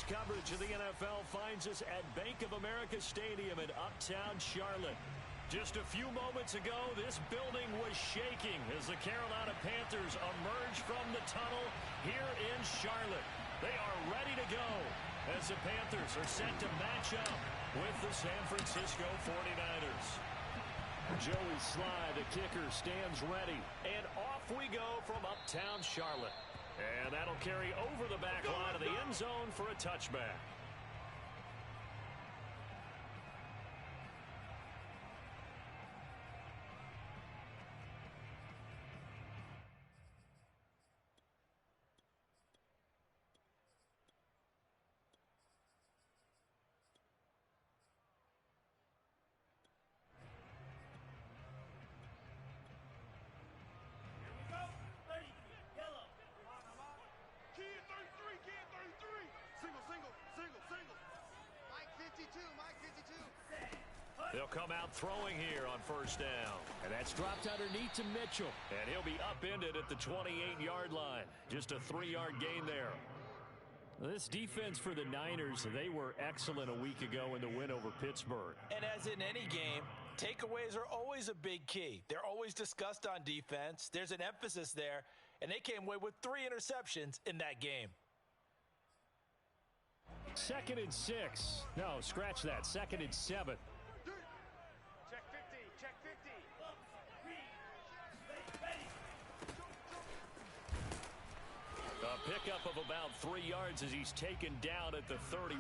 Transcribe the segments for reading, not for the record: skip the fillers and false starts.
Coverage of the NFL finds us at Bank of America Stadium in Uptown Charlotte. Just a few moments ago, this building was shaking as the Carolina Panthers emerge from the tunnel here in Charlotte. They are ready to go as the Panthers are set to match up with the San Francisco 49ers. Joey Sly, the kicker, stands ready, and off we go from Uptown Charlotte. And that'll carry over the back line of the end zone for a touchback. They'll come out throwing here on first down. And that's dropped underneath to Mitchell. And he'll be upended at the 28-yard line. Just a 3-yard gain there. This defense for the Niners, they were excellent a week ago in the win over Pittsburgh. And as in any game, takeaways are always a big key. They're always discussed on defense. There's an emphasis there. And they came away with 3 interceptions in that game. 2nd and 6. No, scratch that. 2nd and 7. A pickup of about 3 yards as he's taken down at the 31.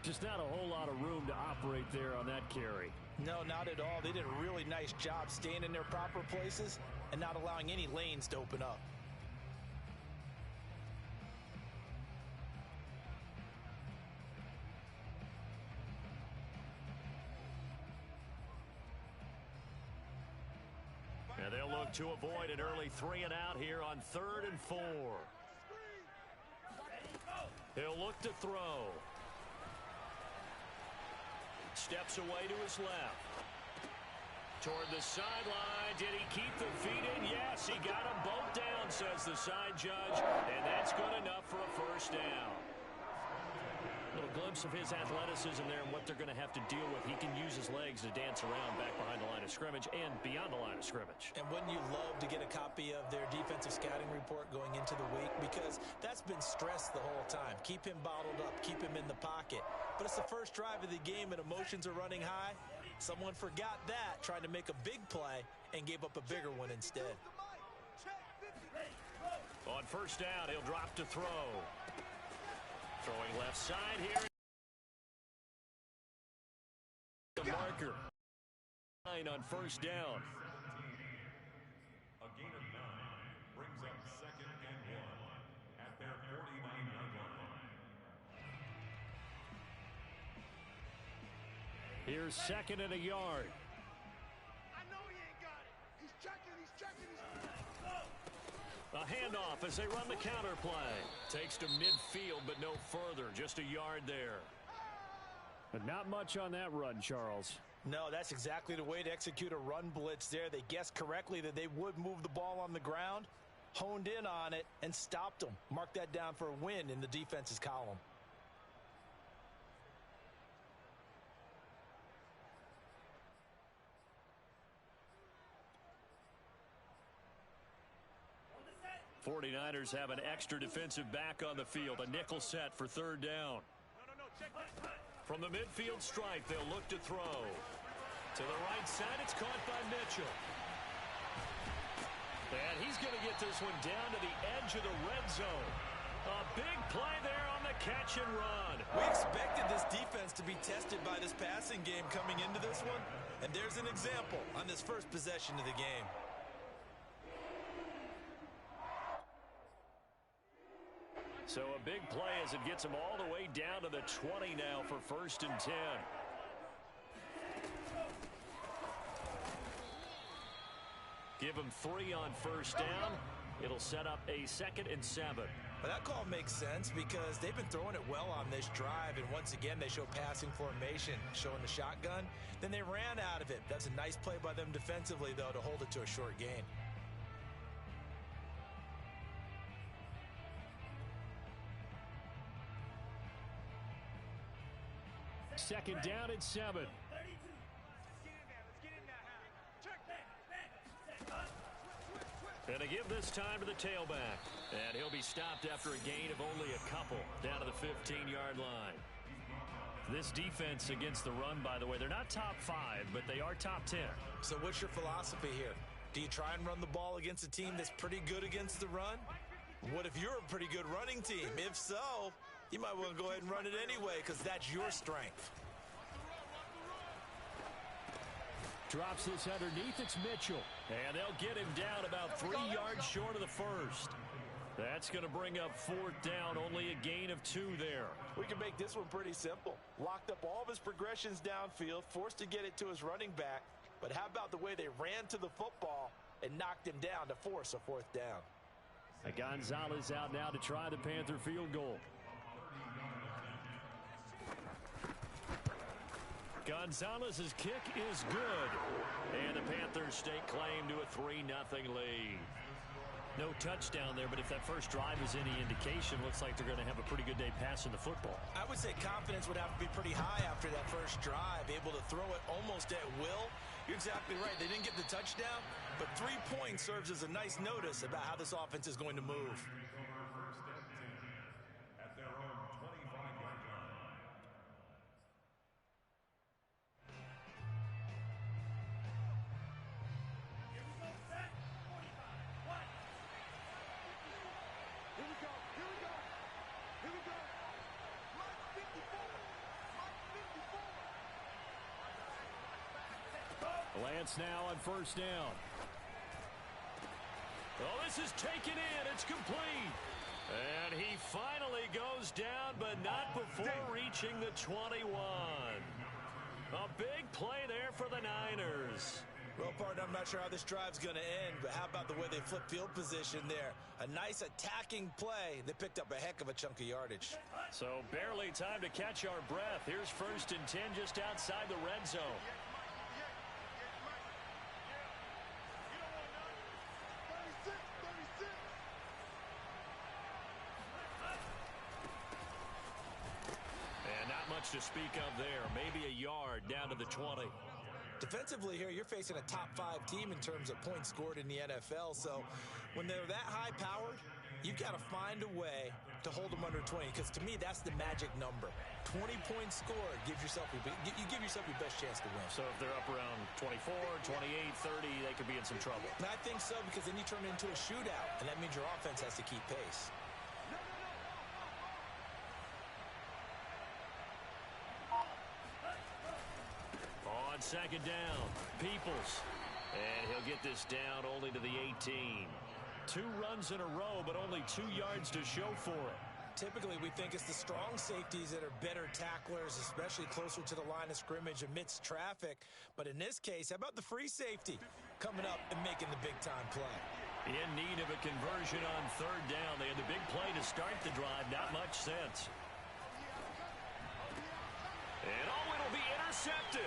Just not a whole lot of room to operate there on that carry. No, not at all. They did a really nice job staying in their proper places and not allowing any lanes to open up. And they'll look to avoid an early 3 and out here on 3rd and 4. He'll look to throw. Steps away to his left. Toward the sideline. Did he keep the feet in? Yes, he got them both down, says the side judge. And that's good enough for a first down. A little glimpse of his athleticism there and what they're going to have to deal with. He can use his legs to dance around back behind the line of scrimmage and beyond the line of scrimmage. And wouldn't you love to get a copy of their defensive scouting report going into the week? Because that's been stressed the whole time. Keep him bottled up. Keep him in the pocket. But it's the first drive of the game and emotions are running high. Someone forgot that, trying to make a big play, and gave up a bigger one instead. On first down, he'll drop to throw. Throwing left side here. The marker. 9 on first down. A gain of 9 brings up 2nd and 1 at their 49-yard line. Here's 2nd and a yard. I know he ain't got it. He's checking. A handoff as they run the counter play. Takes to midfield, but no further. Just a yard there. But not much on that run, Charles. No, that's exactly the way to execute a run blitz there. They guessed correctly that they would move the ball on the ground, honed in on it, and stopped them. Mark that down for a win in the defense's column. '49ers have an extra defensive back on the field. A nickel set for third down. From the midfield stripe, they'll look to throw. To the right side, it's caught by Mitchell. And he's going to get this one down to the edge of the red zone. A big play there on the catch and run. We expected this defense to be tested by this passing game coming into this one. And there's an example on this first possession of the game. So a big play as it gets him all the way down to the 20 now for 1st and 10. Give him 3 on first down. It'll set up a 2nd and 7. But that call makes sense because they've been throwing it well on this drive. And once again, they show passing formation, showing the shotgun. Then they ran out of it. That's a nice play by them defensively, though, to hold it to a short gain. Second down and 7. And they give this time to the tailback. And he'll be stopped after a gain of only a couple down to the 15-yard line. This defense against the run, by the way, they're not top 5, but they are top 10. So what's your philosophy here? Do you try and run the ball against a team that's pretty good against the run? What if you're a pretty good running team? If so, you might want to go ahead and run it anyway because that's your strength. Drops this underneath. It's Mitchell. And they'll get him down about 3 yards short of the first. That's going to bring up 4th down. Only a gain of 2 there. We can make this one pretty simple. Locked up all of his progressions downfield, forced to get it to his running back. But how about the way they ran to the football and knocked him down to force a 4th down? Gonzalez out now to try the Panther field goal. Gonzalez's kick is good. And the Panthers stake claim to a 3-0 lead. No touchdown there, but if that first drive is any indication, looks like they're going to have a pretty good day passing the football. I would say confidence would have to be pretty high after that first drive, able to throw it almost at will. You're exactly right. They didn't get the touchdown, but 3 points serves as a nice notice about how this offense is going to move. At their own 25-yard line. Lance now on first down. Oh, this is taken in. It's complete. And he finally goes down, but not before reaching the 21. A big play there for the Niners. Well, partner, I'm not sure how this drive's going to end, but how about the way they flip field position there? A nice attacking play. They picked up a heck of a chunk of yardage. So barely time to catch our breath. Here's 1st and 10 just outside the red zone. And not much to speak of there. Maybe a yard down to the 20. Defensively here, you're facing a top 5 team in terms of points scored in the NFL. So when they're that high powered, you've got to find a way to hold them under 20, because to me, that's the magic number. 20 points scored gives yourself you give yourself your best chance to win. So if they're up around 24, 28, 30, they could be in some trouble. And I think so, because then you turn it into a shootout, and that means your offense has to keep pace. On 2nd down, Peoples. And he'll get this down only to the 18. 2 runs in a row, but only 2 yards to show for it. Typically, we think it's the strong safeties that are better tacklers, especially closer to the line of scrimmage amidst traffic. But in this case, how about the free safety coming up and making the big-time play? In need of a conversion on 3rd down. They had the big play to start the drive. Not much sense. And it'll be intercepted.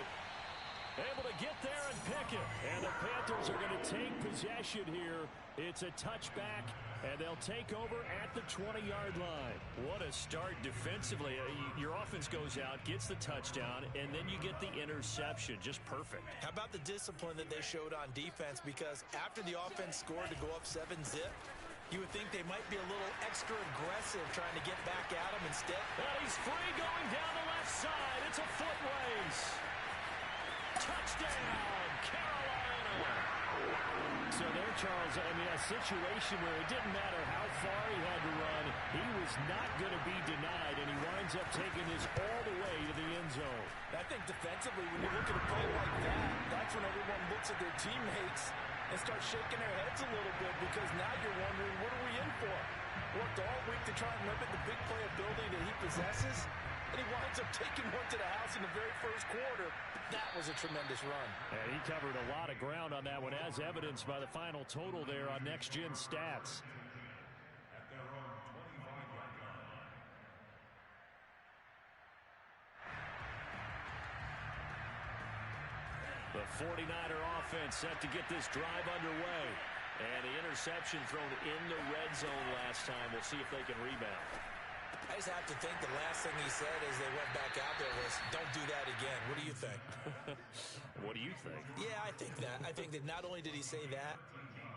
Able to get there and pick it. And the Panthers are going to take possession here. It's a touchback, and they'll take over at the 20-yard line. What a start defensively. Your offense goes out, gets the touchdown, and then you get the interception. Just perfect. How about the discipline that they showed on defense? Because after the offense scored to go up 7-zip, you would think they might be a little extra aggressive trying to get back at him instead. And he's free going down the left side. It's a foot race. Touchdown, Carolina. So there, Charles, I mean, a situation where it didn't matter how far he had to run, he was not going to be denied, and he winds up taking this all the way to the end zone. I think defensively, when you look at a play like that, that's when everyone looks at their teammates and starts shaking their heads a little bit, because now you're wondering, what are we in for? Worked all week to try and limit the big play ability that he possesses, and he winds up taking one to the house in the very first quarter. That was a tremendous run. And he covered a lot of ground on that one, as evidenced by the final total there on Next Gen Stats. At their own 25-yard line. The 49er offense set to get this drive underway. And the interception thrown in the red zone last time. We'll see if they can rebound. I just have to think the last thing he said as they went back out there was, don't do that again. What do you think? What do you think? Yeah, I think that. I think that not only did he say that,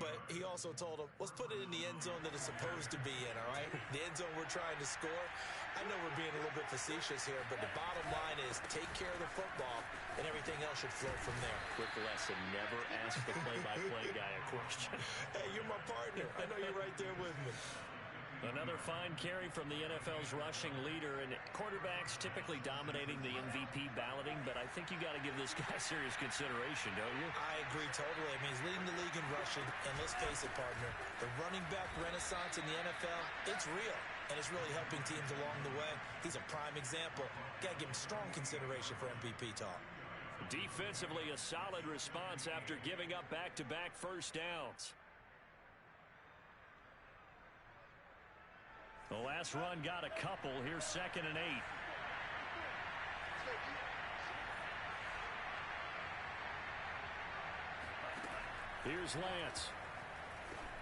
but he also told him, let's put it in the end zone that it's supposed to be in, all right? The end zone we're trying to score. I know we're being a little bit facetious here, but the bottom line is take care of the football, and everything else should flow from there. Quick lesson, never ask the play-by-play guy a question. Hey, you're my partner. I know you're right there with me. Another fine carry from the NFL's rushing leader, and quarterbacks typically dominating the MVP balloting, but I think you got to give this guy serious consideration, don't you? I agree totally. I mean, he's leading the league in rushing, and let's face it, partner, the running back renaissance in the NFL, it's real, and it's really helping teams along the way. He's a prime example. Got to give him strong consideration for MVP talk. Defensively, a solid response after giving up back-to-back first downs. The last run got a couple. Here's 2nd and 8. Here's Lance.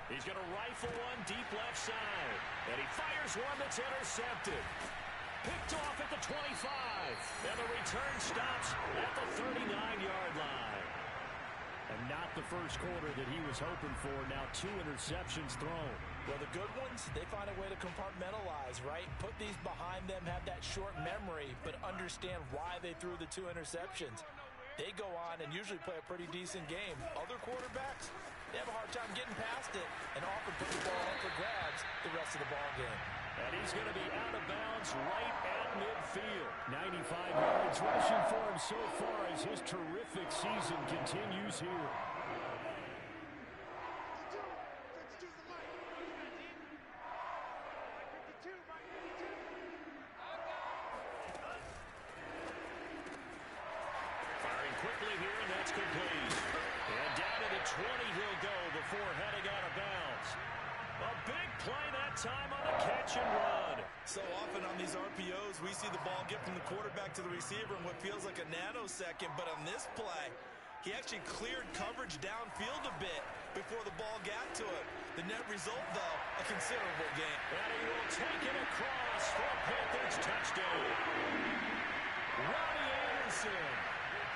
He's going to rifle one deep left side. And he fires one that's intercepted. Picked off at the 25. And the return stops at the 39-yard line. And not the first quarter that he was hoping for. Now 2 interceptions thrown. Well, the good ones, they find a way to compartmentalize, right? Put these behind them, have that short memory, but understand why they threw the 2 interceptions. They go on and usually play a pretty decent game. Other quarterbacks, they have a hard time getting past it and often put the ball up for grabs the rest of the ball game. And he's going to be out of bounds right at midfield. 95 yards rushing for him so far as his terrific season continues here. Firing quickly here, and that's complete. And before heading out of bounds. A big play that time on the catch and run. So often on these RPOs, we see the ball get from the quarterback to the receiver in what feels like a nanosecond. But on this play, he actually cleared coverage downfield a bit before the ball got to him. The net result, though, a considerable gain. And he will take it across for a Panthers touchdown. Ronnie Anderson,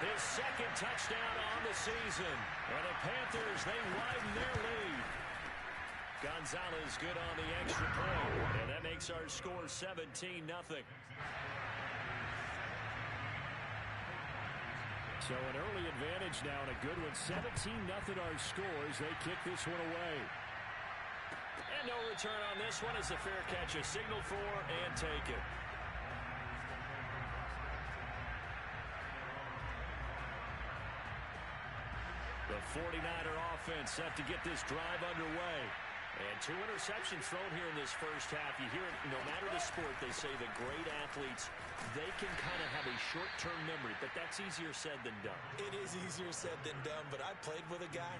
his second touchdown on the season. And the Panthers, they widen their lead. Gonzalez good on the extra point. And that makes our score 17-0. So an early advantage now and a good one. 17-0 our scores. They kick this one away. And no return on this one as the fair catch is signaled for and taken. The 49er offense set to get this drive underway. And 2 interceptions thrown here in this first half. You hear it, no matter the sport, they say the great athletes, they can kind of have a short-term memory, but that's easier said than done. It is easier said than done, but I played with a guy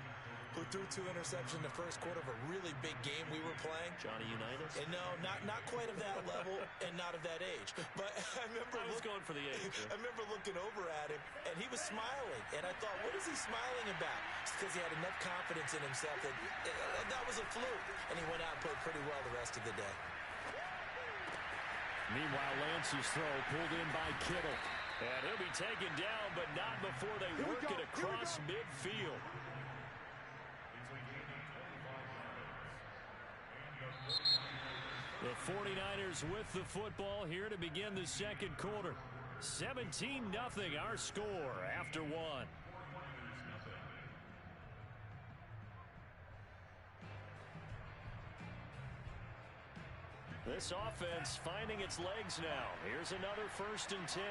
who threw 2 interceptions in the first quarter of a really big game we were playing. Johnny Unitas? And no, not quite of that level and not of that age. But I was going for the age. I remember looking over at him, and he was smiling. And I thought, what is he smiling about? It's because he had enough confidence in himself that that was a fluke. And he went out and played pretty well the rest of the day. Meanwhile, Lance's throw pulled in by Kittle. And he'll be taken down, but not before they work it across midfield. The 49ers with the football here to begin the second quarter. 17-0 our score after 1. This offense finding its legs now. Here's another 1st and 10.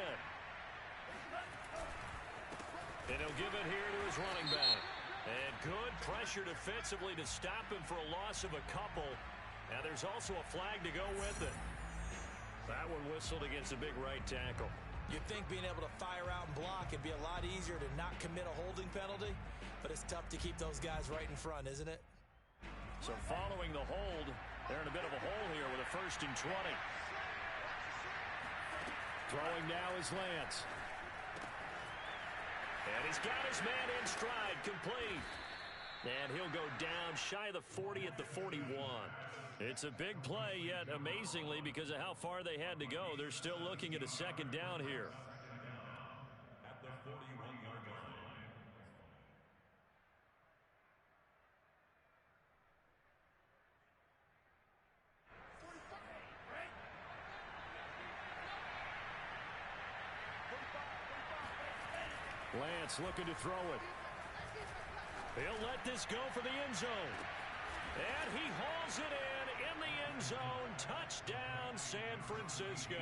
And he'll give it here to his running back. And good pressure defensively to stop him for a loss of a couple. Now there's also a flag to go with it. That one whistled against a big right tackle. You'd think being able to fire out and block would be a lot easier to not commit a holding penalty, but it's tough to keep those guys right in front, isn't it? So following the hold, they're in a bit of a hole here with a 1st and 20. Throwing now is Lance. And he's got his man in stride, complete. And he'll go down shy of the 40 at the 41. It's a big play, yet amazingly, because of how far they had to go, they're still looking at a 2nd down here. At the 41-yard line. Lance looking to throw it. He'll let this go for the end zone. And he hauls it in the end zone. Touchdown, San Francisco.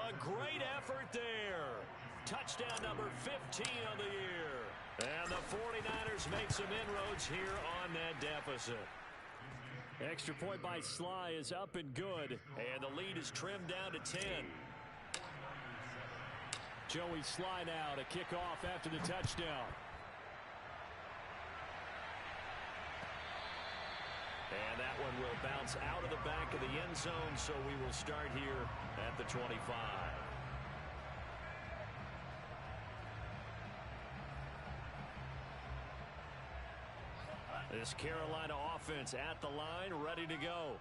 A great effort there. Touchdown number 15 of the year. And the 49ers make some inroads here on that deficit. Extra point by Sly is up and good. And the lead is trimmed down to 10. Joey Sly now to kick off after the touchdown. And that one will bounce out of the back of the end zone, so we will start here at the 25. This Carolina offense at the line, ready to go.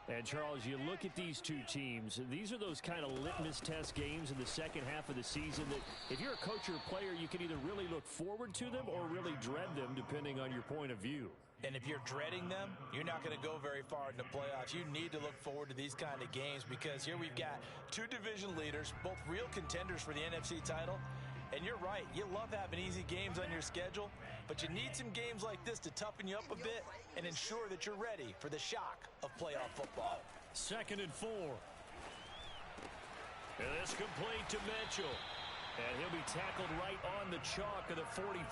And, Charles, you look at these two teams, these are those kind of litmus test games in the second half of the season that if you're a coach or a player, you can either really look forward to them or really dread them, depending on your point of view. And if you're dreading them, you're not going to go very far in the playoffs. You need to look forward to these kind of games because here we've got 2 division leaders, both real contenders for the NFC title. And you're right, you love having easy games on your schedule, but you need some games like this to toughen you up a bit and ensure that you're ready for the shock of playoff football. 2nd and 4. And this complete to Mitchell. And he'll be tackled right on the chalk of the 45.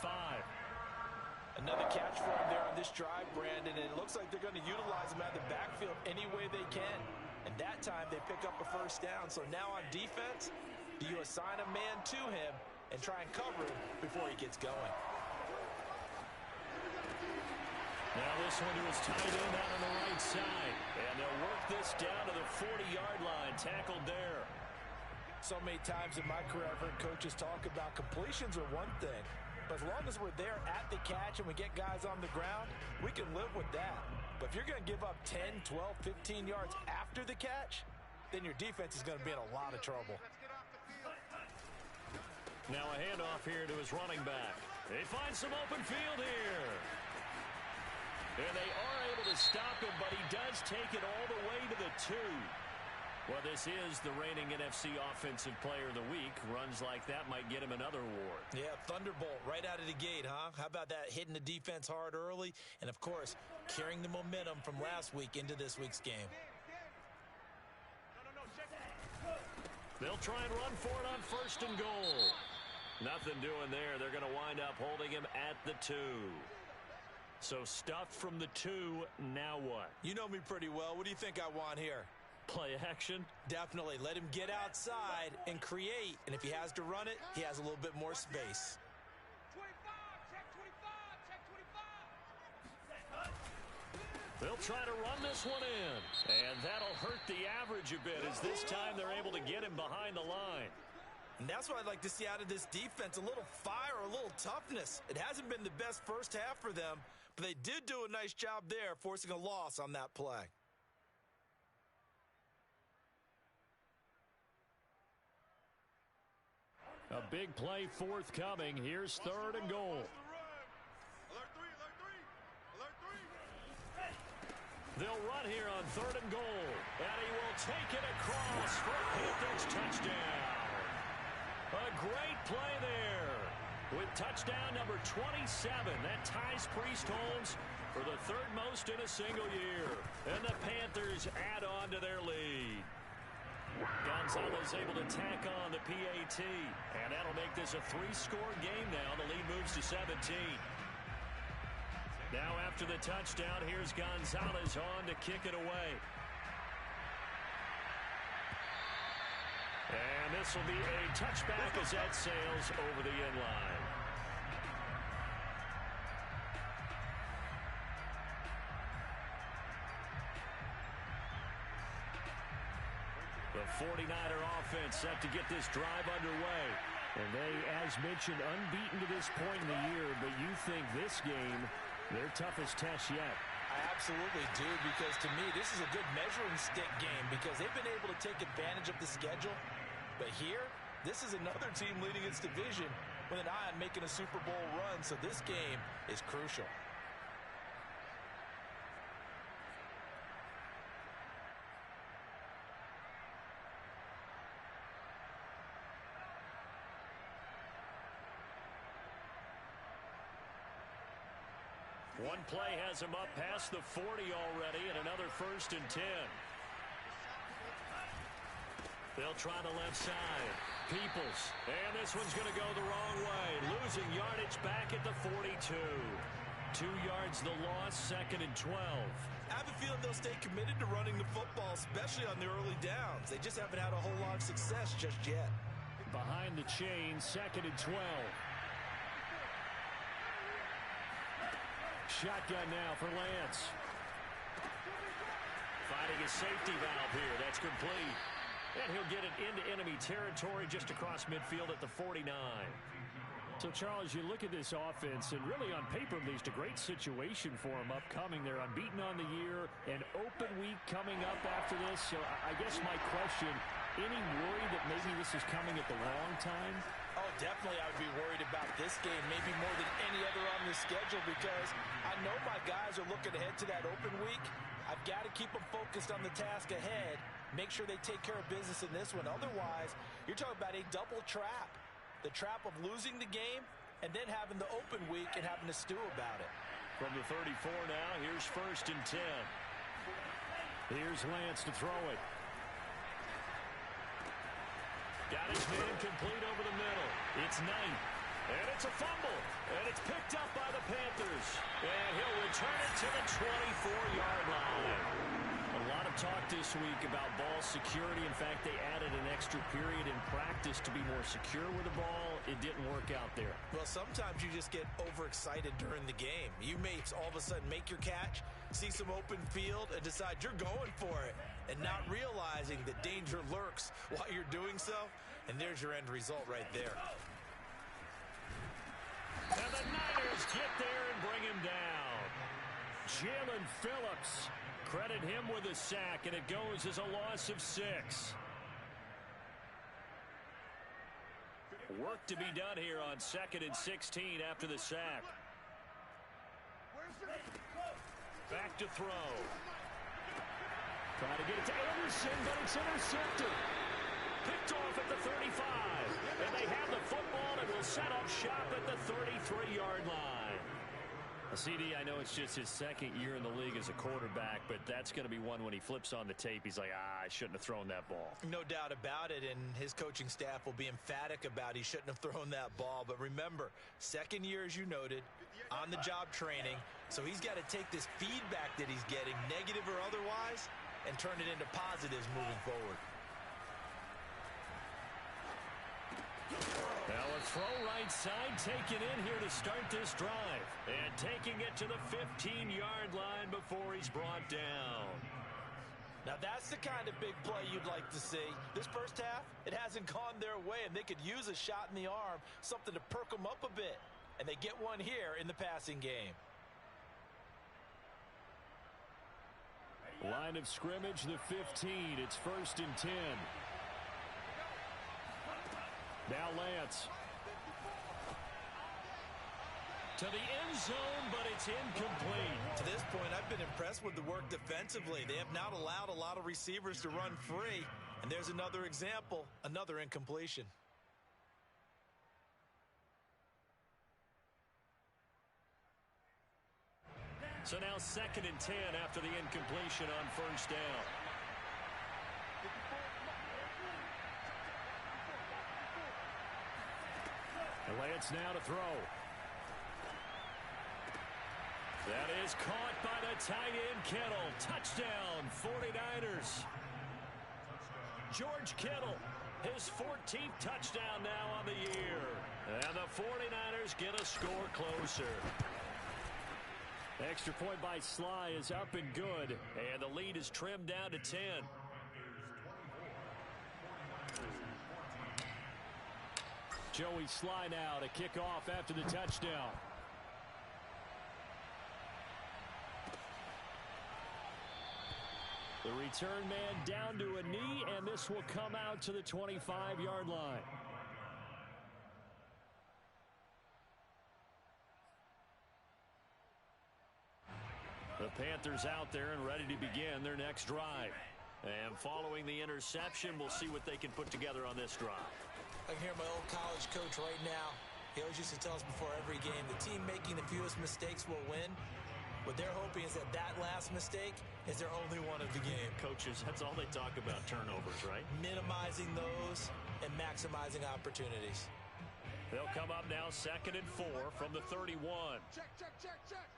Another catch for him there on this drive, Brandon, and it looks like they're going to utilize him out of the backfield any way they can. And that time they pick up a 1st down. So now on defense, do you assign a man to him and try and cover him before he gets going? Now this one to his tight end out on the right side. And they'll work this down to the 40-yard line. Tackled there. So many times in my career I've heard coaches talk about completions are one thing. But as long as we're there at the catch and we get guys on the ground, we can live with that. But if you're going to give up 10, 12, 15 yards after the catch, then your defense is going to be in a lot of trouble. Now a handoff here to his running back. They find some open field here. And they are able to stop him, but he does take it all the way to the 2. Well, this is the reigning NFC Offensive Player of the Week. Runs like that might get him another award. Yeah, thunderbolt right out of the gate, huh? How about that, hitting the defense hard early? And, of course, carrying the momentum from last week into this week's game. They'll try and run for it on 1st and goal. Nothing doing there. They're going to wind up holding him at the 2. So stuffed from the 2, now what? You know me pretty well. What do you think I want here? Play action? Definitely. Let him get outside and create. And if he has to run it, he has a little bit more space. 25, check 25, check 25. They'll try to run this one in. And that'll hurt the average a bit as this time they're able to get him behind the line. And that's what I'd like to see out of this defense, a little fire, a little toughness. It hasn't been the best first half for them, but they did do a nice job there, forcing a loss on that play. A big play forthcoming. Here's 3rd and goal. Alert 3, alert 3, alert 3. They'll run here on 3rd and goal. And he will take it across for a Panthers touchdown. A great play there. With touchdown number 27, that ties Priest Holmes for the 3rd most in a single year. And the Panthers add on to their lead. Gonzalez able to tack on the PAT. And that'll make this a 3-score game now. The lead moves to 17. Now after the touchdown, here's Gonzalez on to kick it away. And this will be a touchback as that sails over the end line. The 49er offense set to get this drive underway. And they, as mentioned, unbeaten to this point in the year, but you think this game, their toughest test yet. I absolutely do, because to me, this is a good measuring stick game because they've been able to take advantage of the schedule. But here, this is another team leading its division with an eye on making a Super Bowl run, so this game is crucial. One play has him up past the 40 already, and another 1st and 10. They'll try the left side. Peoples. And this one's going to go the wrong way. Losing yardage back at the 42. 2 yards the loss, 2nd and 12. I have a feeling they'll stay committed to running the football, especially on the early downs. They just haven't had a whole lot of success just yet. Behind the chain, 2nd and 12. Shotgun now for Lance. Finding a safety valve here. That's complete. And he'll get it into enemy territory just across midfield at the 49. So, Charles, you look at this offense, and really on paper, at least, a great situation for them upcoming. They're unbeaten on the year, an open week coming up after this. So I guess my question, any worry that maybe this is coming at the wrong time? Oh, definitely I would be worried about this game, maybe more than any other on the schedule, because I know my guys are looking ahead to that open week. I've got to keep them focused on the task ahead, make sure they take care of business in this one. Otherwise, you're talking about a double trap. The trap of losing the game and then having the open week and having to stew about it. From the 34 now, here's 1st and 10. Here's Lance to throw it. Got his man complete over the middle. It's Knight. And it's a fumble. And it's picked up by the Panthers. And he'll return it to the 24-yard line. A lot of talk this week about ball security. In fact, they added an extra period in practice to be more secure with the ball. It didn't work out there. Well, sometimes you just get overexcited during the game. You may all of a sudden make your catch, see some open field, and decide you're going for it, and not realizing that danger lurks while you're doing so. And there's your end result right there. And the Niners get there and bring him down. Jalen Phillips, credit him with a sack, and it goes as a loss of 6. Work to be done here on 2nd and 16 after the sack. Back to throw. Trying to get it to Anderson, but it's intercepted. Picked off at the 35. And they have the football and will set up shop at the 33-yard line. CD, I know it's just his second year in the league as a quarterback, but that's going to be one when he flips on the tape. He's like, I shouldn't have thrown that ball. No doubt about it, and his coaching staff will be emphatic about he shouldn't have thrown that ball. But remember, second year, as you noted, on-the-job training, so he's got to take this feedback that he's getting, negative or otherwise, and turn it into positives moving forward. Now a throw right side taken in here to start this drive. And taking it to the 15-yard line before he's brought down. Now that's the kind of big play you'd like to see. This first half, it hasn't gone their way, and they could use a shot in the arm, something to perk them up a bit. And they get one here in the passing game. Line of scrimmage, the 15. It's 1st and 10. Now Lance. To the end zone, but it's incomplete. To this point, I've been impressed with the work defensively. They have not allowed a lot of receivers to run free. And there's another example, another incompletion. So now 2nd and 10 after the incompletion on 1st down. And Lance now to throw. That is caught by the tight end Kittle. Touchdown, 49ers. George Kittle, his 14th touchdown now on the year. And the 49ers get a score closer. Extra point by Sly is up and good. And the lead is trimmed down to 10. Joey Sly now to kick off after the touchdown. The return man down to a knee, and this will come out to the 25-yard line. The Panthers out there and ready to begin their next drive. And following the interception, we'll see what they can put together on this drive. I can hear my old college coach right now. He always used to tell us before every game, the team making the fewest mistakes will win. What they're hoping is that that last mistake is their only one of the game. Coaches, that's all they talk about, turnovers, right? Minimizing those and maximizing opportunities. They'll come up now 2nd and 4 from the 31. Check, check, check, check.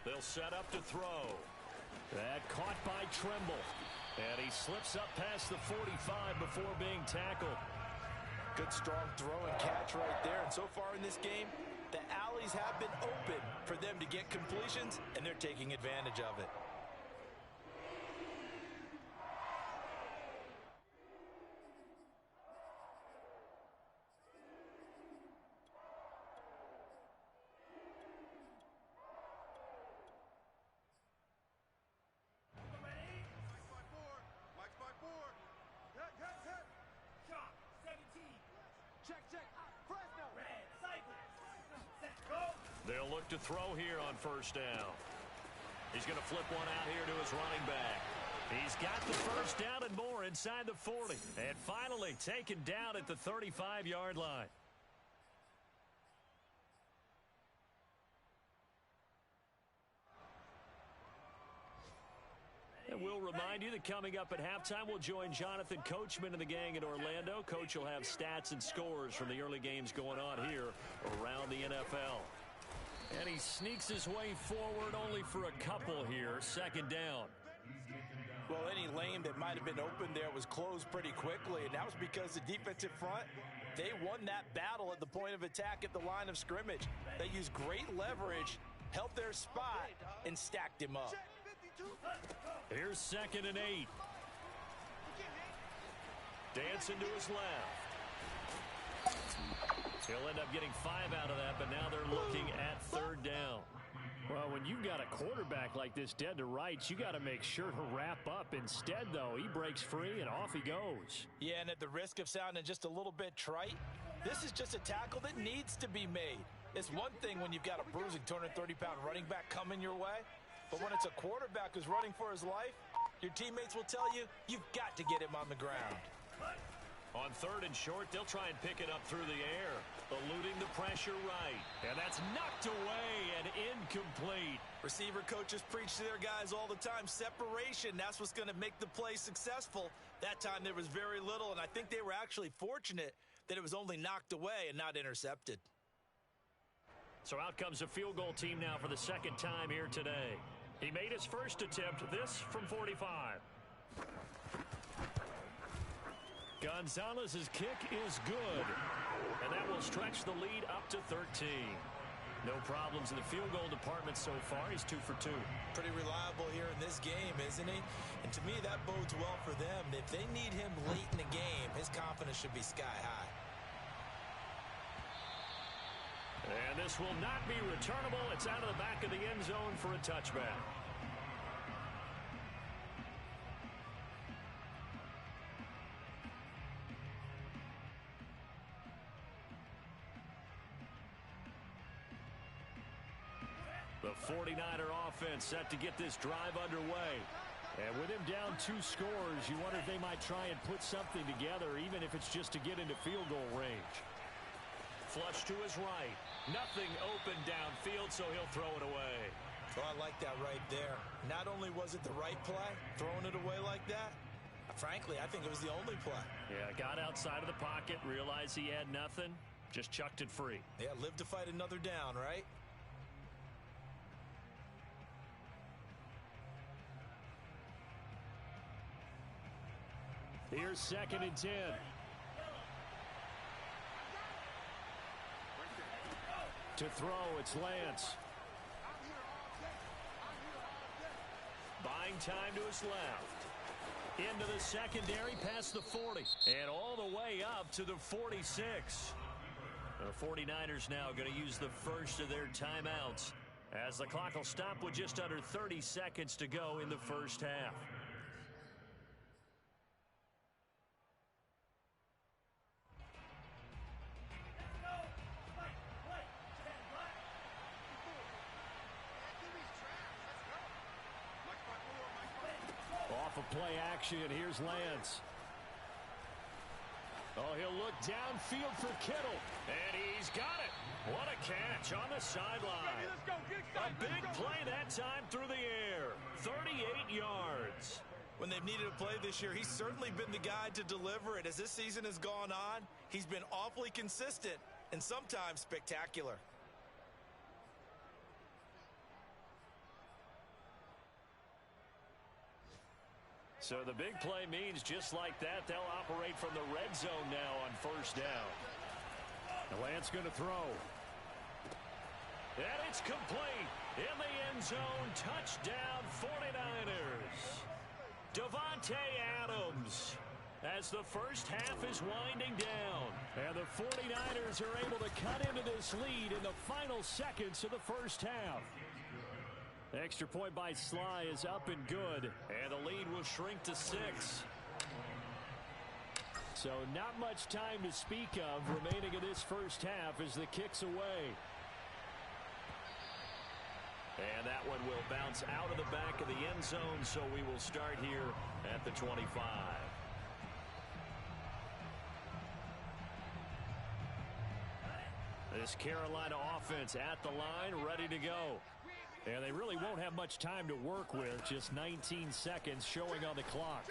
They'll set up to throw. That caught by Tremble. And he slips up past the 45 before being tackled. Good strong throw and catch right there. And so far in this game, the alleys have been open for them to get completions, and they're taking advantage of it. They'll look to throw here on 1st down. He's going to flip one out here to his running back. He's got the 1st down and more inside the 40. And finally taken down at the 35-yard line. And we'll remind you that coming up at halftime, we'll join Jonathan Coachman and the gang in Orlando. Coach will have stats and scores from the early games going on here around the NFL. And he sneaks his way forward only for a couple here. 2nd down. Well, any lane that might have been open there was closed pretty quickly, and that was because the defensive front, they won that battle at the point of attack at the line of scrimmage. They used great leverage, held their spot, and stacked him up. Here's 2nd and 8. Dancing to his left. He'll end up getting 5 out of that, but now they're looking at 3rd down. Well, when you've got a quarterback like this dead to rights, you got to make sure to wrap up. Instead, though, he breaks free and off he goes. Yeah, and at the risk of sounding just a little bit trite, this is just a tackle that needs to be made. It's one thing when you've got a bruising 230-pound running back coming your way, but when it's a quarterback who's running for his life, your teammates will tell you, you've got to get him on the ground. On 3rd and short, they'll try and pick it up through the air, eluding the pressure right. And that's knocked away and incomplete. Receiver coaches preach to their guys all the time. Separation, that's what's going to make the play successful. That time there was very little, and I think they were actually fortunate that it was only knocked away and not intercepted. So out comes a field goal team now for the 2nd time here today. He made his first attempt, this from 45. Gonzalez's kick is good, and that will stretch the lead up to 13. No problems in the field goal department so far. He's 2 for 2. Pretty reliable here in this game, isn't he? And to me, that bodes well for them. If they need him late in the game, his confidence should be sky high. And this will not be returnable. It's out of the back of the end zone for a touchback. The 49er offense set to get this drive underway. And with him down 2 scores, you wonder if they might try and put something together, even if it's just to get into field goal range. Flush to his right. Nothing open downfield, so he'll throw it away. Oh, I like that right there. Not only was it the right play, throwing it away like that, frankly, I think it was the only play. Yeah, got outside of the pocket, realized he had nothing, just chucked it free. Yeah, live to fight another down, right? Here's 2nd and 10. To throw, it's Lance. Buying time to his left. Into the secondary, past the 40. And all the way up to the 46. The 49ers now going to use the first of their timeouts, as the clock will stop with just under 30 seconds to go in the first half. Off of play action, here's Lance. Oh, he'll look downfield for Kittle. And he's got it. What a catch on the sideline. A big play that time through the air. 38 yards. When they've needed a play this year, he's certainly been the guy to deliver it. As this season has gone on, he's been awfully consistent and sometimes spectacular. So the big play means just like that, they'll operate from the red zone now on first down. And Lance going to throw. And it's complete. In the end zone, touchdown 49ers. Devontae Adams as the first half is winding down. And the 49ers are able to cut into this lead in the final seconds of the first half. Extra point by Sly is up and good. And the lead will shrink to 6. So not much time to speak of remaining in this first half as the kick's away. And that one will bounce out of the back of the end zone, so we will start here at the 25. This Carolina offense at the line, ready to go. And they really won't have much time to work with, just 19 seconds showing on the clock.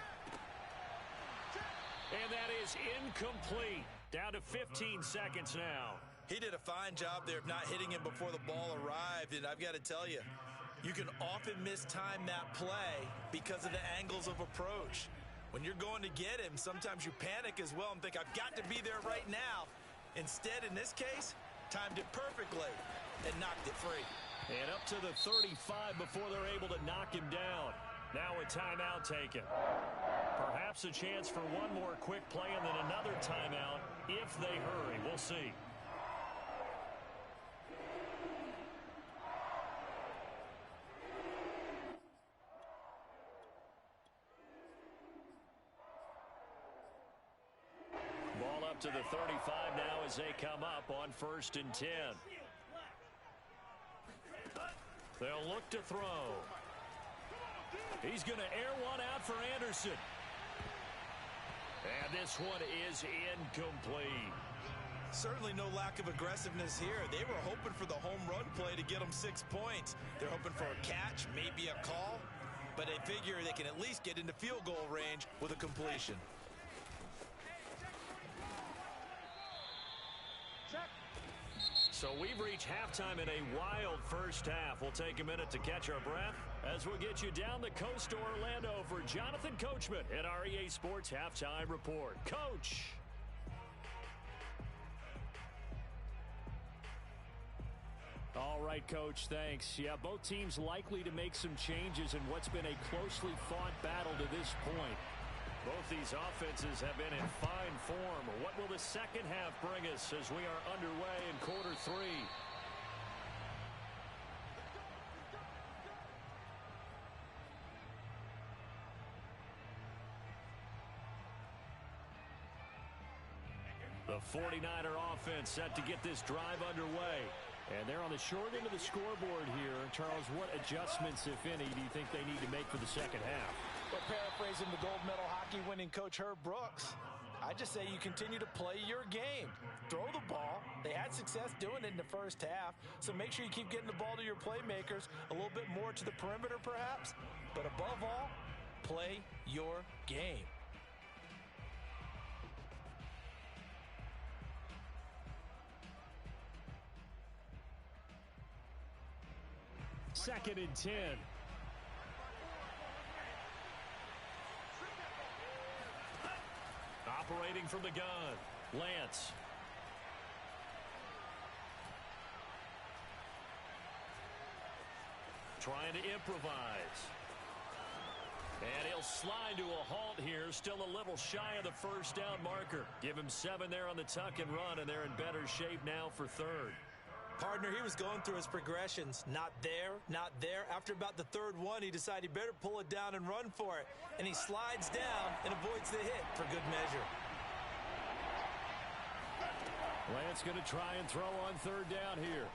And that is incomplete. Down to 15 seconds now. He did a fine job there of not hitting him before the ball arrived, and I've got to tell you, You can often mistime that play because of the angles of approach. When you're going to get him, sometimes you panic as well and think, I've got to be there right now. Instead, in this case, timed it perfectly and knocked it free. And up to the 35 before they're able to knock him down. Now a timeout taken. Perhaps a chance for one more quick play and then another timeout if they hurry. We'll see. Ball up to the 35 now as they come up on 1st and 10. They'll look to throw. He's going to air one out for Anderson. And this one is incomplete. Certainly no lack of aggressiveness here. They were hoping for the home run play to get them 6 points. They're hoping for a catch, maybe a call, but they figure they can at least get into field goal range with a completion. So we've reached halftime in a wild first half. We'll take a minute to catch our breath as we'll get you down the coast to Orlando for Jonathan Coachman at our EA Sports Halftime Report. Coach. All right, Coach, thanks. Yeah, both teams likely to make some changes in what's been a closely fought battle to this point. Both these offenses have been in fine form. What will the second half bring us as we are underway in quarter 3? The 49er offense set to get this drive underway. And they're on the short end of the scoreboard here. Charles, what adjustments, if any, do you think they need to make for the second half? Well, paraphrasing the gold medal hockey winning coach Herb Brooks, I just say you continue to play your game. Throw the ball. They had success doing it in the first half, so make sure you keep getting the ball to your playmakers, a little bit more to the perimeter perhaps, but above all, play your game. Second and 10. Operating from the gun, Lance. Trying to improvise. And he'll slide to a halt here, still a little shy of the first down marker. Give him 7 there on the tuck and run, and they're in better shape now for third. Partner, he was going through his progressions. Not there, not there. After about the third one, he decided he better pull it down and run for it. And he slides down and avoids the hit for good measure. Lance going to try and throw on third down here.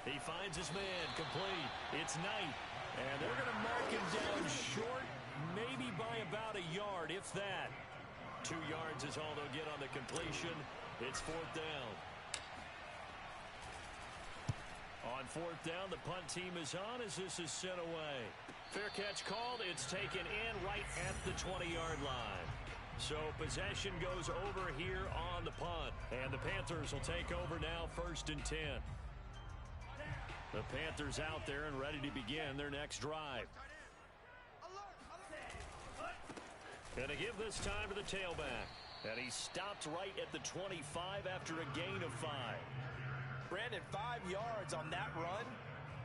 He finds his man, complete. It's Knight. And they're going to mark him down short, maybe by about a yard, if that. 2 yards is all they'll get on the completion. It's 4th down. On 4th down, the punt team is on as this is sent away. Fair catch called. It's taken in right at the 20-yard line. So possession goes over here on the punt. And the Panthers will take over now, 1st and 10. The Panthers out there and ready to begin their next drive. Gonna give this time to the tailback. And he stopped right at the 25 after a gain of 5. Brandon, 5 yards on that run.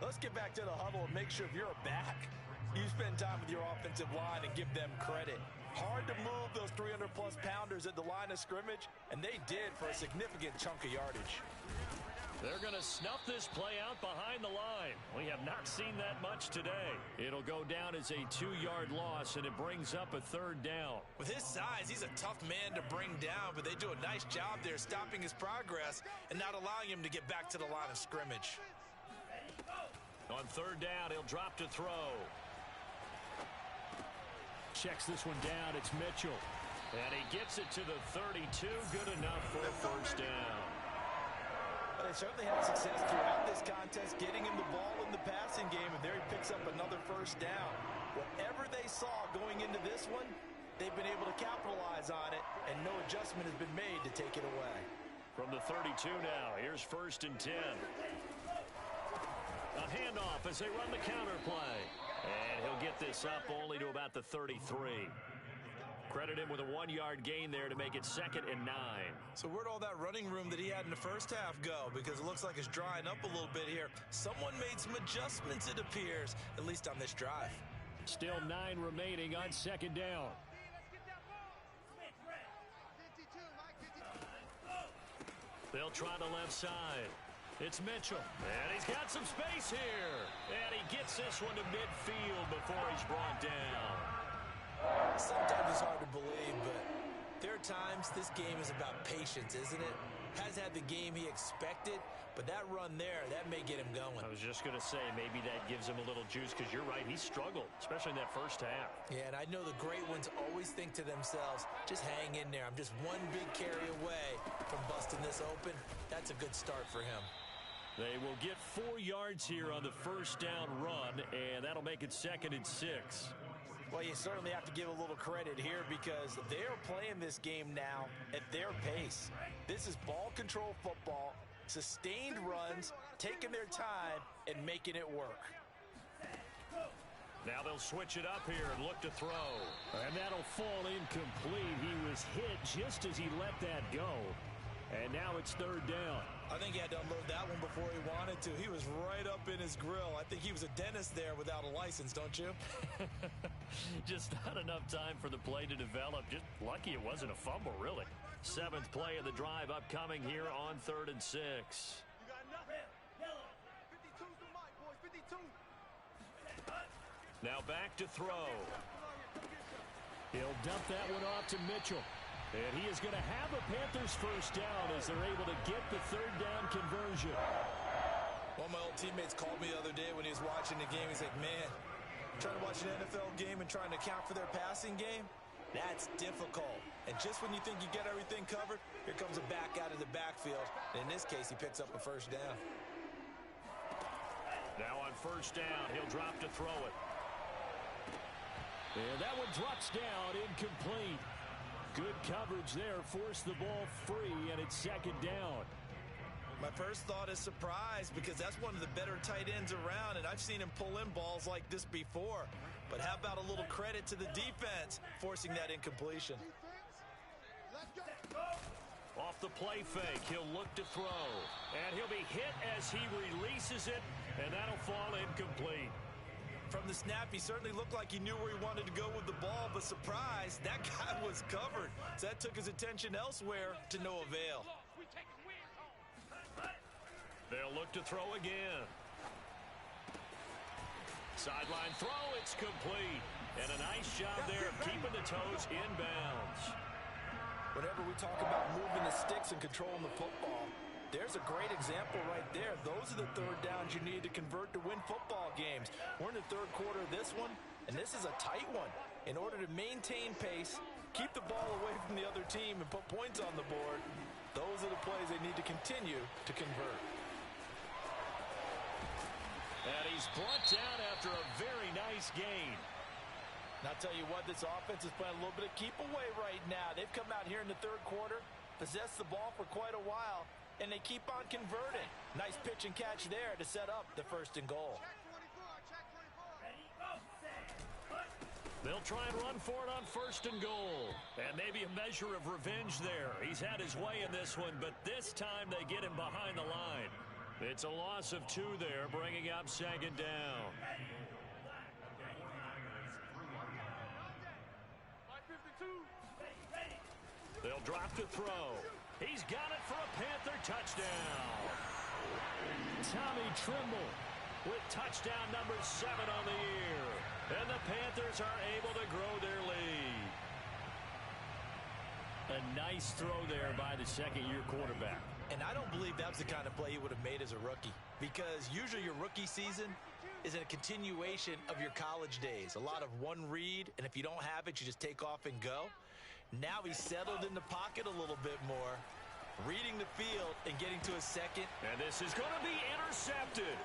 Let's get back to the huddle and make sure if you're a back, you spend time with your offensive line and give them credit. Hard to move those 300-plus pounders at the line of scrimmage, and they did for a significant chunk of yardage. They're going to snuff this play out behind the line. We have not seen that much today. It'll go down as a 2-yard loss, and it brings up a 3rd down. With his size, he's a tough man to bring down, but they do a nice job there stopping his progress and not allowing him to get back to the line of scrimmage. On 3rd down, he'll drop to throw. Checks this one down. It's Mitchell. And he gets it to the 32. Good enough for a 1st down. But they certainly had success throughout this contest, getting him the ball in the passing game, and there he picks up another 1st down. Whatever they saw going into this one, they've been able to capitalize on it, and no adjustment has been made to take it away. From the 32 now, here's 1st and 10. A handoff as they run the counter play. And he'll get this up only to about the 33. Credit him with a 1-yard gain there to make it 2nd and 9. So where'd all that running room that he had in the first half go? Because it looks like it's drying up a little bit here. Someone made some adjustments, it appears, at least on this drive. Still 9 remaining on 2nd down. They'll try the left side. It's Mitchell. And he's got some space here. And he gets this one to midfield before he's brought down. Sometimes it's hard to believe, but there are times this game is about patience, isn't it? Has had the game he expected, but that run there, that may get him going. I was just going to say, maybe that gives him a little juice, because you're right, he struggled, especially in that first half. Yeah, and I know the great ones always think to themselves, just hang in there. I'm just one big carry away from busting this open. That's a good start for him. They will get 4 yards here on the first down run, and that'll make it 2nd and 6. Well, you certainly have to give a little credit here because they're playing this game now at their pace. This is ball control football, sustained runs, taking their time, and making it work. Now they'll switch it up here and look to throw. And that'll fall incomplete. He was hit just as he let that go. And now it's 3rd down. I think he had to unload that one before he wanted to. He was right up in his grill. I think he was a dentist there without a license, don't you? Just not enough time for the play to develop. Just lucky it wasn't a fumble, really. 7th play of the drive upcoming here on 3rd and 6. You got nothing. 52's the mic, boys. 52. Now back to throw. He'll dump that one off to Mitchell. And he is going to have a Panthers first down as they're able to get the 3rd down conversion. One of my old teammates called me the other day when he was watching the game. He's like, man, trying to watch an NFL game and trying to account for their passing game, that's difficult. And just when you think you get everything covered, here comes a back out of the backfield. And in this case, he picks up a first down. Now on first down, he'll drop to throw it. And that one drops down, incomplete. Good coverage there, forced the ball free, and it's 2nd down. My first thought is surprise because that's one of the better tight ends around, and I've seen him pull in balls like this before. But how about a little credit to the defense forcing that incompletion? Off the play fake, he'll look to throw. And he'll be hit as he releases it, and that'll fall incomplete. From the snap, he certainly looked like he knew where he wanted to go with the ball, but surprise, that guy was covered. So that took his attention elsewhere to no avail. They'll look to throw again. Sideline throw, it's complete. And a nice job there of keeping the toes in bounds. Whenever we talk about moving the sticks and controlling the football, there's a great example right there. Those are the 3rd downs you need to convert to win football games. We're in the 3rd quarter of this one, and this is a tight one. In order to maintain pace, keep the ball away from the other team, and put points on the board, those are the plays they need to continue to convert. And he's brought down after a very nice gain. And I'll tell you what, this offense is playing a little bit of keep away right now. They've come out here in the 3rd quarter, possessed the ball for quite a while, and they keep on converting. Nice pitch and catch there to set up the 1st and goal. They'll try and run for it on 1st and goal. And maybe a measure of revenge there. He's had his way in this one, but this time they get him behind the line. It's a loss of 2 there, bringing up 2nd down. They'll drop to throw. He's got it for a Panther touchdown. Tommy Trimble with touchdown number 7 on the year. And the Panthers are able to grow their lead. A nice throw there by the 2nd-year quarterback. And I don't believe that was the kind of play he would have made as a rookie. Because usually your rookie season is a continuation of your college days. A lot of one read, and if you don't have it, you just take off and go. Now he's settled in the pocket a little bit more, reading the field and getting to his 2nd. And this is going to be intercepted.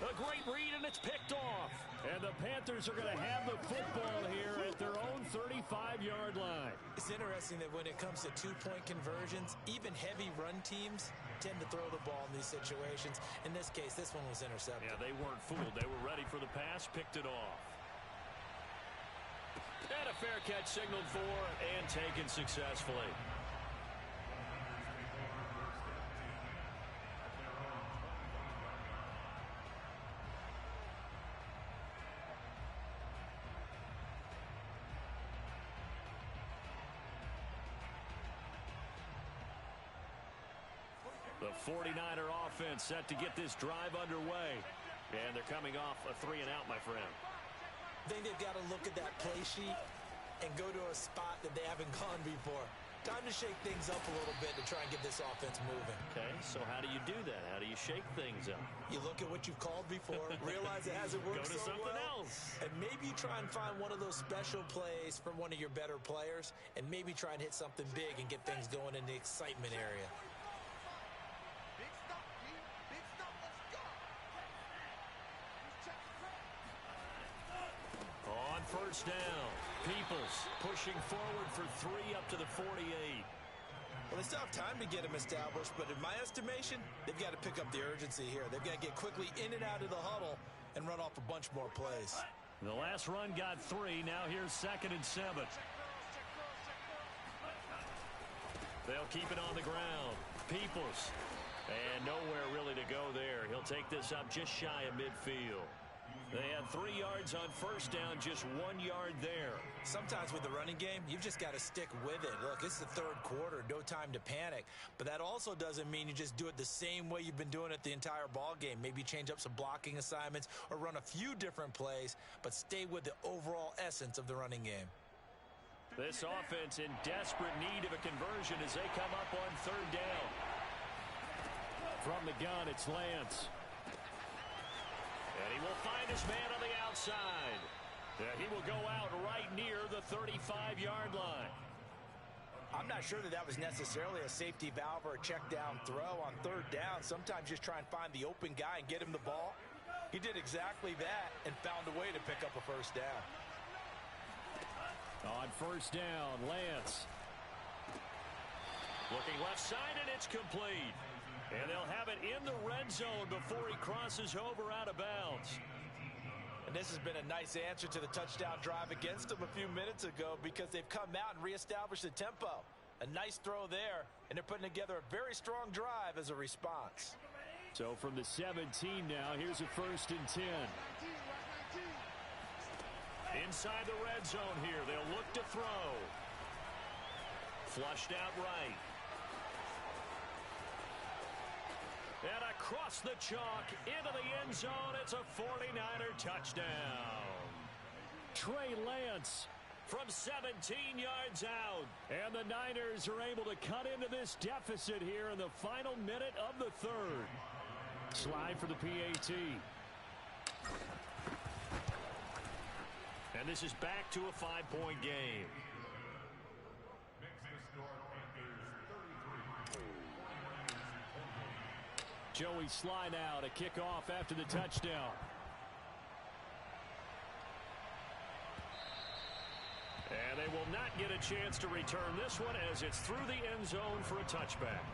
A great read, and it's picked off. And the Panthers are going to have the football here at their own 35-yard line. It's interesting that when it comes to 2-point conversions, even heavy run teams, tend to throw the ball in these situations. In this case, this one was intercepted. Yeah, they weren't fooled. They were ready for the pass, picked it off. And a fair catch signaled for and taken successfully. The 49er offense set to get this drive underway. And they're coming off a 3-and-out, my friend. I think they've got to look at that play sheet and go to a spot that they haven't gone before. Time to shake things up a little bit to try and get this offense moving. Okay, so how do you do that? How do you shake things up? You look at what you've called before, realize it hasn't worked Go to so something well, else. and maybe you try and find one of those special plays from one of your better players, and maybe try and hit something big and get things going in the excitement area. Big stop, D. Big stop. Let's go. Check the play. On first down, Peoples pushing forward for 3 up to the 48. Well, they still have time to get him established, but in my estimation, they've got to pick up the urgency here. They've got to get quickly in and out of the huddle and run off a bunch more plays. The last run got 3. Now here's 2nd and 7. They'll keep it on the ground. Peoples. And nowhere really to go there. He'll take this up just shy of midfield. They had 3 yards on first down, just 1 yard there. Sometimes with the running game, you've just got to stick with it. Look, it's the third quarter, no time to panic. But that also doesn't mean you just do it the same way you've been doing it the entire ball game. Maybe change up some blocking assignments or run a few different plays, but stay with the overall essence of the running game. This offense in desperate need of a conversion as they come up on 3rd down. From the gun, it's Lance. And he will find his man on the outside. He will go out right near the 35-yard line. I'm not sure that was necessarily a safety valve or a check down throw on 3rd down. Sometimes just try and find the open guy and get him the ball. He did exactly that and found a way to pick up a first down. On first down, Lance. Looking left side, and it's complete. And they'll have it in the red zone before he crosses over out of bounds. And this has been a nice answer to the touchdown drive against them a few minutes ago because they've come out and reestablished the tempo. A nice throw there, and they're putting together a very strong drive as a response. So from the 17 now, here's a 1st and 10. Inside the red zone here, they'll look to throw. Flushed out right. And across the chalk, into the end zone, it's a 49er touchdown. Trey Lance From 17 yards out. and the Niners are able to cut into this deficit here in the final minute of the 3rd. Slide for the PAT. And this is back to a 5-point game. Makes the score Panthers 33. Joey Sly now to kick off after the touchdown. And they will not get a chance to return this one as it's through the end zone for a touchback.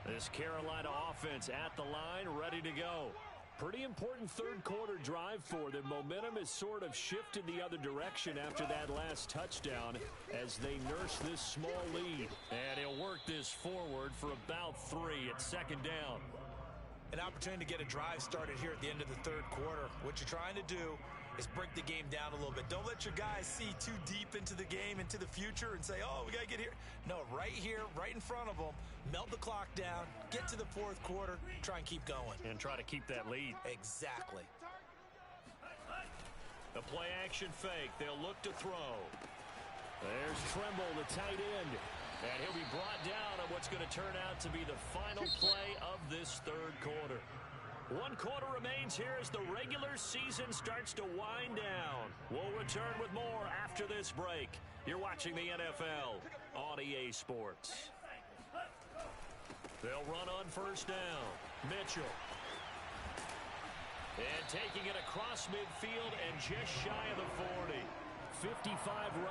This Carolina offense at the line, ready to go. Pretty important 3rd quarter drive for them. Momentum has sort of shifted the other direction after that last touchdown as they nurse this small lead. And he'll work this forward for about 3 at 2nd down. An opportunity to get a drive started here at the end of the 3rd quarter. What you're trying to do is break the game down a little bit. Don't let your guys see too deep into the game, into the future, and say, oh, we got to get here. No, right here, right in front of them, melt the clock down, get to the 4th quarter, try and keep going. And try to keep that lead. Exactly. The play action fake. They'll look to throw. There's Tremble, the tight end. And he'll be brought down on what's going to turn out to be the final play of this 3rd quarter. 1 quarter remains here as the regular season starts to wind down. We'll return with more after this break. You're watching the NFL on EA Sports. They'll run on first down. Mitchell. And taking it across midfield and just shy of the 40. 55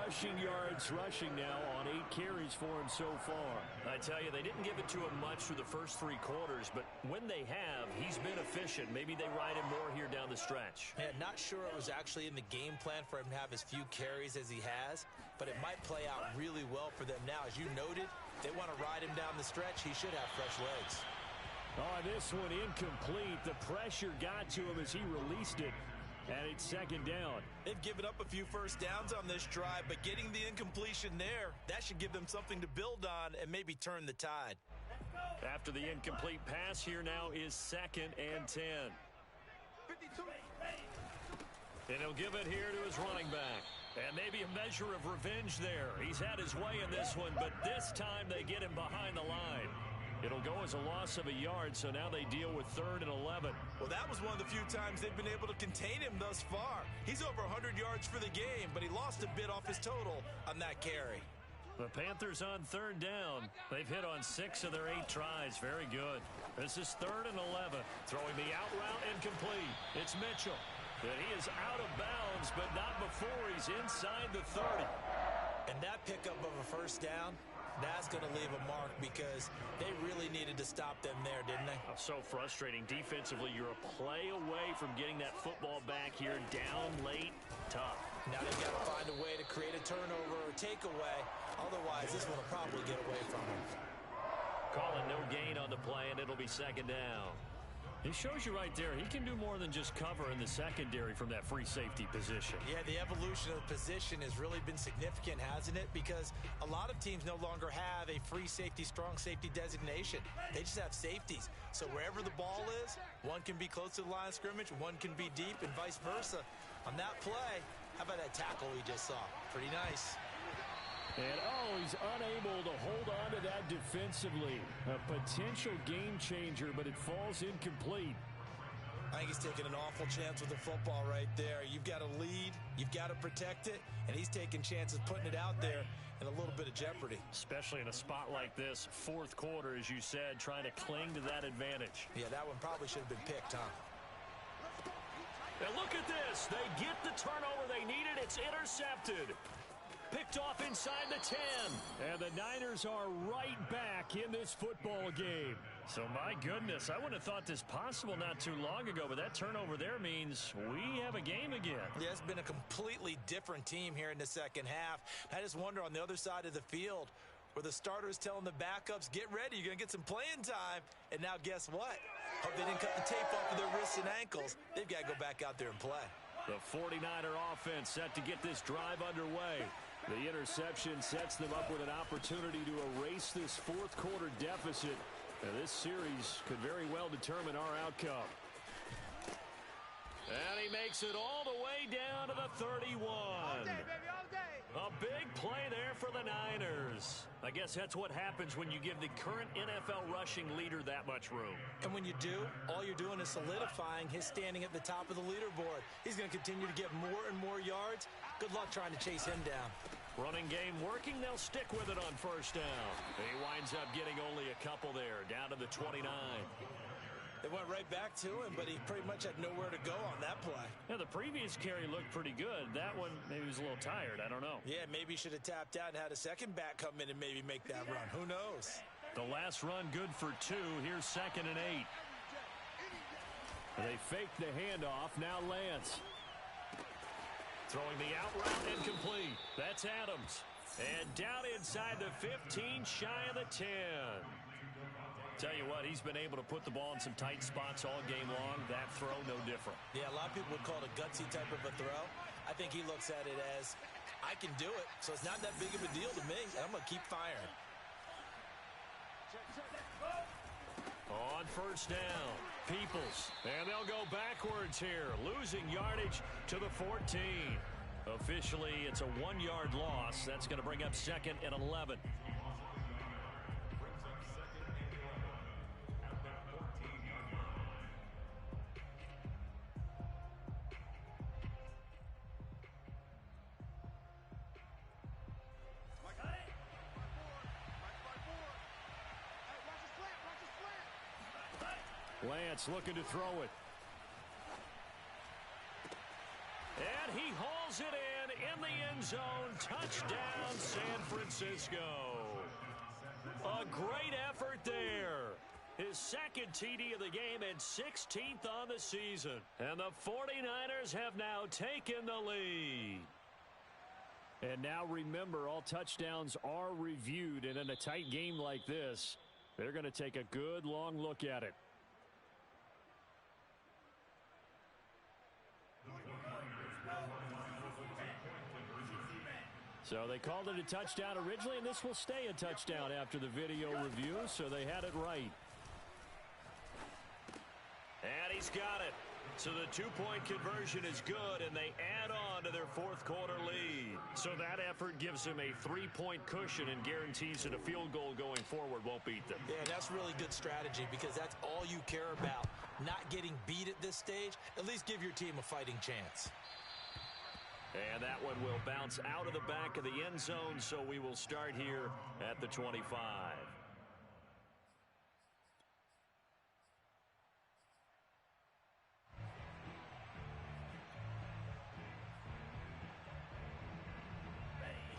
rushing yards rushing now on 8 carries for him so far. I tell you, they didn't give it to him much through the first 3 quarters, but when they have, he's been efficient. Maybe they ride him more here down the stretch. Yeah, not sure it was actually in the game plan for him to have as few carries as he has, but it might play out really well for them now. As you noted, they want to ride him down the stretch. He should have fresh legs. Oh, this one incomplete. The pressure got to him as he released it. And it's second down. They've given up a few first downs on this drive, but getting the incompletion there, that should give them something to build on and maybe turn the tide. After the incomplete pass, here now is 2nd and 10. 52. And he'll give it here to his running back. And maybe a measure of revenge there. He's had his way in this one, but this time they get him behind the line. It'll go as a loss of a yard, so now they deal with 3rd and 11. Well, that was one of the few times they've been able to contain him thus far. He's over 100 yards for the game, but he lost a bit off his total on that carry. The Panthers on 3rd down. They've hit on 6 of their 8 tries. Very good. This is 3rd and 11. Throwing the out route incomplete. It's Mitchell. And he is out of bounds, but not before he's inside the 30. And that pickup of a first down, that's going to leave a mark because they really needed to stop them there, didn't they? Oh, so frustrating. Defensively, you're a play away from getting that football back here. Down late, tough. Now they've got to find a way to create a turnover or takeaway. Otherwise, this one will probably get away from them. Calling no gain on the play, and it'll be 2nd down. He shows you right there, he can do more than just cover in the secondary from that free safety position. Yeah, the evolution of the position has really been significant, hasn't it? Because a lot of teams no longer have a free safety, strong safety designation. They just have safeties. So wherever the ball is, one can be close to the line of scrimmage, one can be deep, and vice versa. On that play, how about that tackle we just saw? Pretty nice. And, he's unable to hold on to that defensively. A potential game changer, but it falls incomplete. I think he's taking an awful chance with the football right there. You've got to lead, you've got to protect it, and he's taking chances putting it out there in a little bit of jeopardy. Especially in a spot like this, 4th quarter, as you said, trying to cling to that advantage. Yeah, that one probably should have been picked, huh? And look at this. They get the turnover they needed. It's intercepted. Picked off inside the 10. And the Niners are right back in this football game. So, my goodness, I wouldn't have thought this possible not too long ago, but that turnover there means we have a game again. Yeah, it's been a completely different team here in the second half. I just wonder on the other side of the field where the starters telling the backups, get ready, you're going to get some playing time. And now guess what? Hope they didn't cut the tape off of their wrists and ankles. They've got to go back out there and play. The 49er offense set to get this drive underway. The interception sets them up with an opportunity to erase this 4th quarter deficit. Now, this series could very well determine our outcome. And he makes it all the way down to the 31. All day, baby, all day. A big play there for the Niners. I guess that's what happens when you give the current NFL rushing leader that much room. And when you do, all you're doing is solidifying his standing at the top of the leaderboard. He's going to continue to get more and more yards. Good luck trying to chase him down. Running game working. They'll stick with it on 1st down. He winds up getting only a couple there, down to the 29. They went right back to him, but he pretty much had nowhere to go on that play. Yeah, the previous carry looked pretty good. That one, maybe he was a little tired. I don't know. Yeah, maybe he should have tapped out and had a second back come in and maybe make that run. Who knows? The last run good for 2. Here's 2nd and 8. They fake the handoff. Now Lance. Throwing the out route incomplete. That's Adams. And down inside the 15, shy of the 10. Tell you what, he's been able to put the ball in some tight spots all game long. That throw, no different. Yeah, a lot of people would call it a gutsy type of a throw. I think he looks at it as, I can do it, so it's not that big of a deal to me, and I'm going to keep firing. On 1st down, Peoples. And they'll go backwards here, losing yardage to the 14. Officially, it's a 1-yard loss. That's going to bring up 2nd and 11. Lance looking to throw it. And he hauls it in the end zone. Touchdown, San Francisco. A great effort there. His second TD of the game and 16th on the season. And the 49ers have now taken the lead. And now remember, all touchdowns are reviewed. And in a tight game like this, they're going to take a good long look at it. So they called it a touchdown originally, and this will stay a touchdown after the video review, so they had it right. And he's got it. So the two-point conversion is good, and they add on to their fourth quarter lead. So that effort gives them a 3-point cushion and guarantees that a field goal going forward won't beat them. Yeah, that's really good strategy because that's all you care about. Not getting beat at this stage, at least give your team a fighting chance. And that one will bounce out of the back of the end zone, so we will start here at the 25.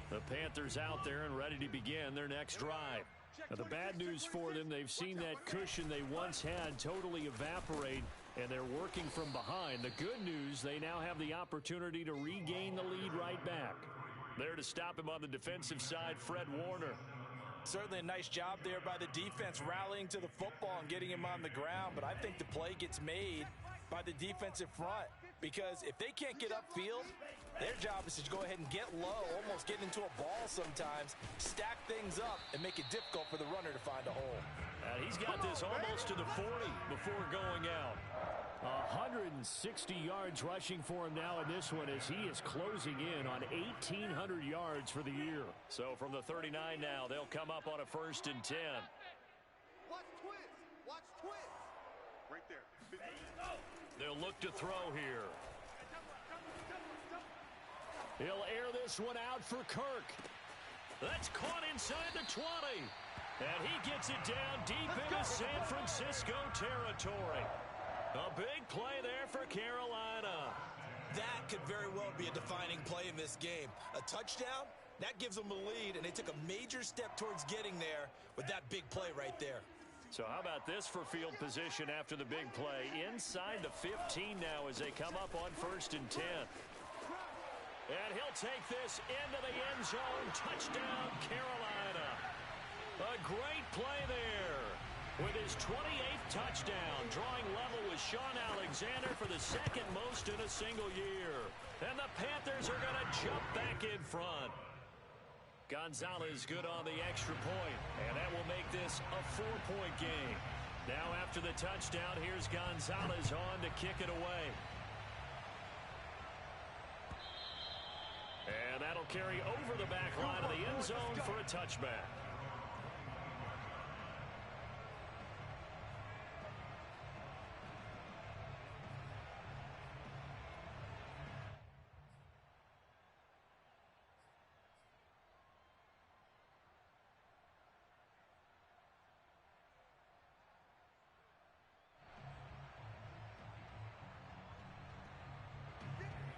The Panthers out there and ready to begin their next drive. Now, the bad news for them, they've seen that cushion they once had totally evaporate, and they're working from behind. The good news, they now have the opportunity to regain the lead right back. There to stop him on the defensive side, Fred Warner. Certainly a nice job there by the defense rallying to the football and getting him on the ground, but I think the play gets made by the defensive front because if they can't get upfield, their job is to go ahead and get low, almost get into a ball sometimes, stack things up, and make it difficult for the runner to find a hole. And he's got this almost to the 40 before going out. 160 yards rushing for him now in this one as he is closing in on 1,800 yards for the year. So from the 39 now, they'll come up on a 1st and 10. Watch twins. Watch twins. Right there. They'll look to throw here. He'll air this one out for Kirk. That's caught inside the 20. And he gets it down deep into San Francisco territory. A big play there for Carolina. That could very well be a defining play in this game. A touchdown, that gives them a lead, and they took a major step towards getting there with that big play right there. So how about this for field position after the big play? Inside the 15 now as they come up on 1st and 10. And he'll take this into the end zone. Touchdown, Carolina. A great play there with his 28th touchdown, drawing level with Sean Alexander for the second most in a single year. And the Panthers are going to jump back in front. Gonzalez good on the extra point, and that will make this a 4-point game. Now after the touchdown, here's Gonzalez on to kick it away. And that'll carry over the back line of the end zone for a touchback.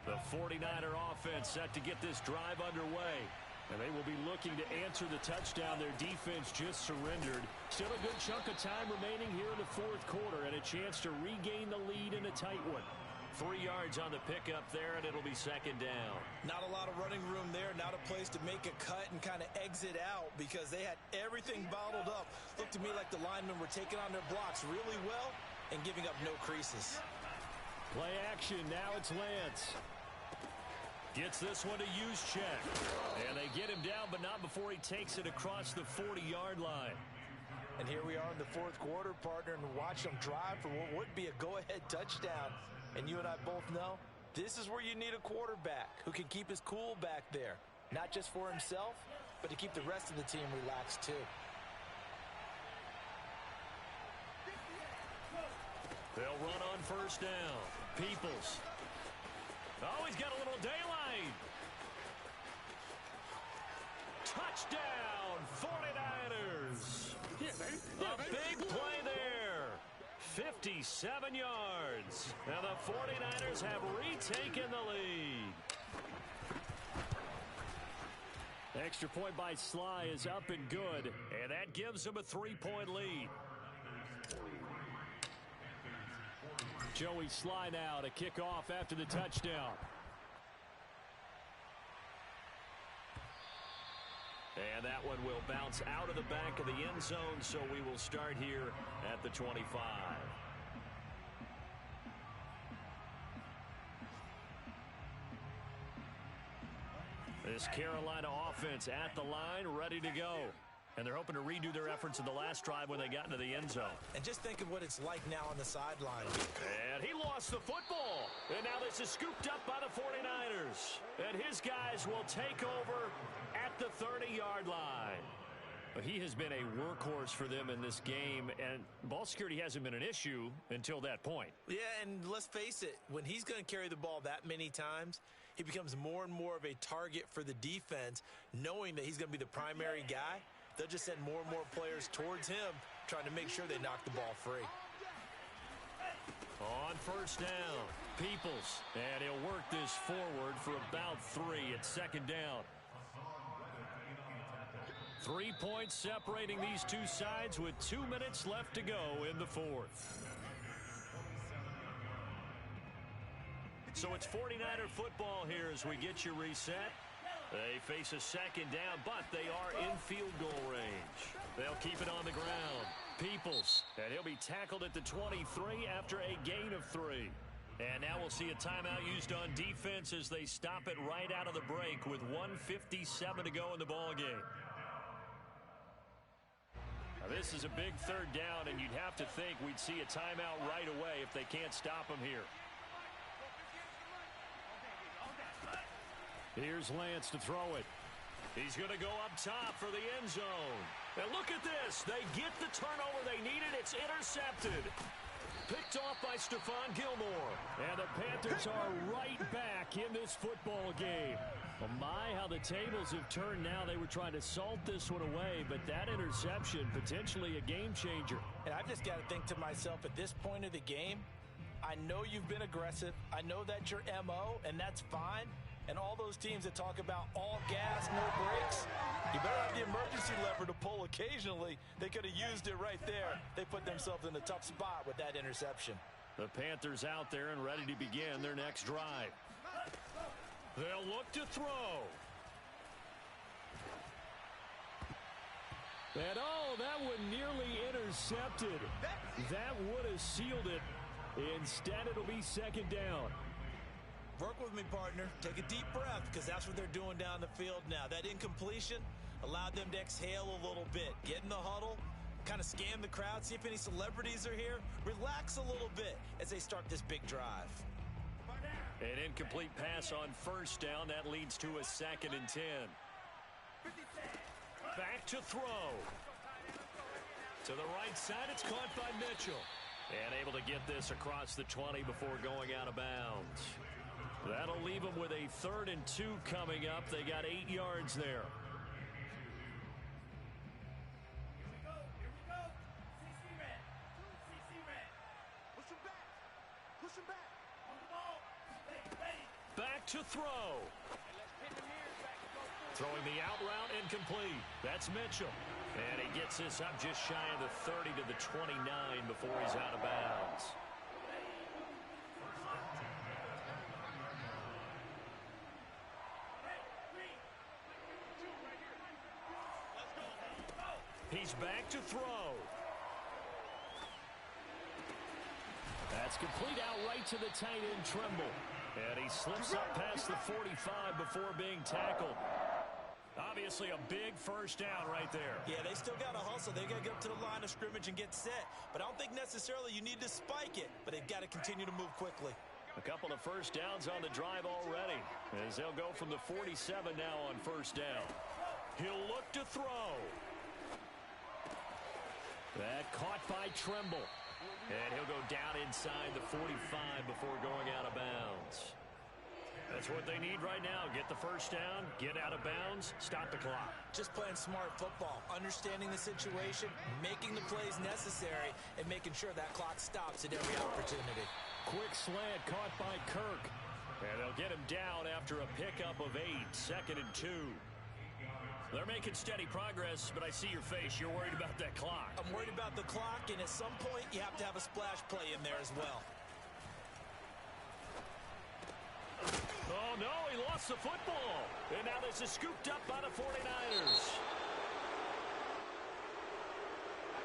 The 49er offense set to get this drive underway. And they will be looking to answer the touchdown their defense just surrendered. Still a good chunk of time remaining here in the fourth quarter and a chance to regain the lead in a tight one. 3 yards on the pickup there, and it'll be 2nd down. Not a lot of running room there. Not a place to make a cut and kind of exit out because they had everything bottled up. Looked to me like the linemen were taking on their blocks really well and giving up no creases. Play action. Now it's Lance. Gets this one to Juszczyk. And they get him down, but not before he takes it across the 40-yard line. And here we are in the fourth quarter, partner, and watch them drive for what would be a go-ahead touchdown. And you and I both know this is where you need a quarterback who can keep his cool back there. Not just for himself, but to keep the rest of the team relaxed too. They'll run on 1st down. Peoples. Oh, he's got a little daylight. Touchdown, 49ers. A big play there. 57 yards. And the 49ers have retaken the lead. Extra point by Sly is up and good. And that gives them a 3-point lead. Joey Sly now to kick off after the touchdown. And that one will bounce out of the back of the end zone, so we will start here at the 25. This Carolina offense at the line, ready to go. And they're hoping to redo their efforts in the last drive when they got into the end zone. And just think of what it's like now on the sideline. And he lost the football. And now this is scooped up by the 49ers. And his guys will take over at the 30-yard line. But he has been a workhorse for them in this game, and ball security hasn't been an issue until that point. Yeah, and let's face it, when he's going to carry the ball that many times, he becomes more and more of a target for the defense, knowing that he's going to be the primary guy. They'll just send more and more players towards him, trying to make sure they knock the ball free. On first down, Peoples, and he'll work this forward for about 3 at second down. 3 points separating these two sides with 2 minutes left to go in the fourth. So it's 49er football here as we get you reset. They face a second down, but they are in field goal range. They'll keep it on the ground. Peoples, and he'll be tackled at the 23 after a gain of 3. And now we'll see a timeout used on defense as they stop it right out of the break with 1:57 to go in the ballgame. Now this is a big third down, and you'd have to think we'd see a timeout right away if they can't stop him here. Here's Lance to throw it. He's going to go up top for the end zone. And look at this. They get the turnover they needed. It's intercepted. Picked off by Stephon Gilmore. And the Panthers are right back in this football game. Well, my, how the tables have turned now. They were trying to salt this one away, but that interception, potentially a game changer. And I've just got to think to myself, at this point of the game, I know you've been aggressive. I know that's your MO, and that's fine. And all those teams that talk about all gas, no brakes, you better have the emergency lever to pull occasionally. They could have used it right there. They put themselves in a tough spot with that interception. The Panthers out there and ready to begin their next drive. They'll look to throw. And oh, that one nearly intercepted. That would have sealed it. Instead, it'll be second down. Work with me, partner. Take a deep breath, because that's what they're doing down the field now. That incompletion allowed them to exhale a little bit. Get in the huddle, kind of scan the crowd, see if any celebrities are here. Relax a little bit as they start this big drive. An incomplete pass on first down. That leads to a 2nd and 10. Back to throw. To the right side, it's caught by Mitchell. And able to get this across the 20 before going out of bounds. That'll leave them with a 3rd and 2 coming up. They got 8 yards there. Back to throw. Throwing the out route incomplete. That's Mitchell. And he gets this up just shy of the 30 to the 29 before he's out of bounds. He's back to throw. That's complete out right to the tight end, Tremble. And he slips up past the 45 before being tackled. Obviously a big first down right there. Yeah, they still got to hustle. They got to get up to the line of scrimmage and get set. But I don't think necessarily you need to spike it. But they've got to continue to move quickly. A couple of first downs on the drive already, as they'll go from the 47 now on first down. He'll look to throw. That caught by Tremble. And he'll go down inside the 45 before going out of bounds. That's what they need right now. Get the first down, get out of bounds, stop the clock. Just playing smart football, understanding the situation, making the plays necessary, and making sure that clock stops at every opportunity. Quick slant caught by Kirk. And they'll get him down after a pickup of 8, 2nd and 2. They're making steady progress, but I see your face. You're worried about that clock. I'm worried about the clock, and at some point, you have to have a splash play in there as well. Oh, no, he lost the football. And now this is scooped up by the 49ers.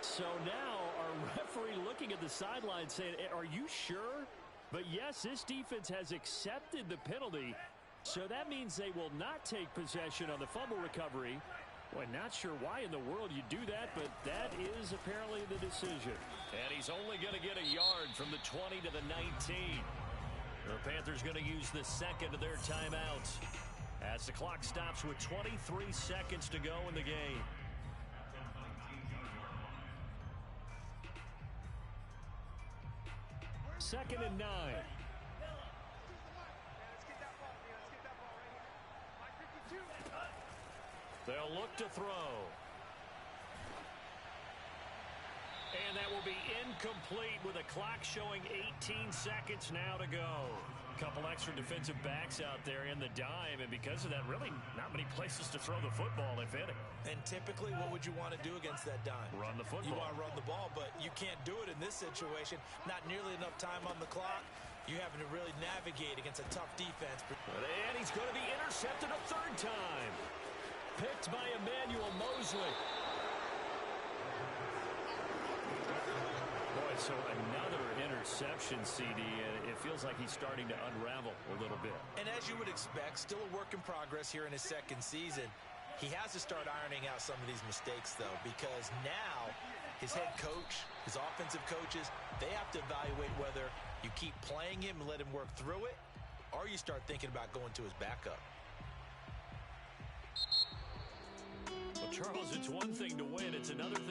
So now our referee looking at the sideline saying, are you sure? But yes, this defense has accepted the penalty. So that means they will not take possession on the fumble recovery. Well, not sure why in the world you do that, but that is apparently the decision. And he's only going to get a yard from the 20 to the 19. The Panthers going to use the second of their timeouts as the clock stops with 23 seconds to go in the game. Second and 9. They'll look to throw. And that will be incomplete with a clock showing 18 seconds now to go. A couple extra defensive backs out there in the dime, and because of that, really not many places to throw the football, if any. And typically, what would you want to do against that dime? Run the football. You want to run the ball, but you can't do it in this situation. Not nearly enough time on the clock. You're having to really navigate against a tough defense. And he's going to be intercepted a third time. Picked by Emmanuel Mosley. Boy, so another interception, CD, and it feels like he's starting to unravel a little bit. And as you would expect, still a work in progress here in his second season. He has to start ironing out some of these mistakes, though, because now his head coach, his offensive coaches, they have to evaluate whether you keep playing him and let him work through it, or you start thinking about going to his backup. Well, Charles, it's one thing to win. It's another thing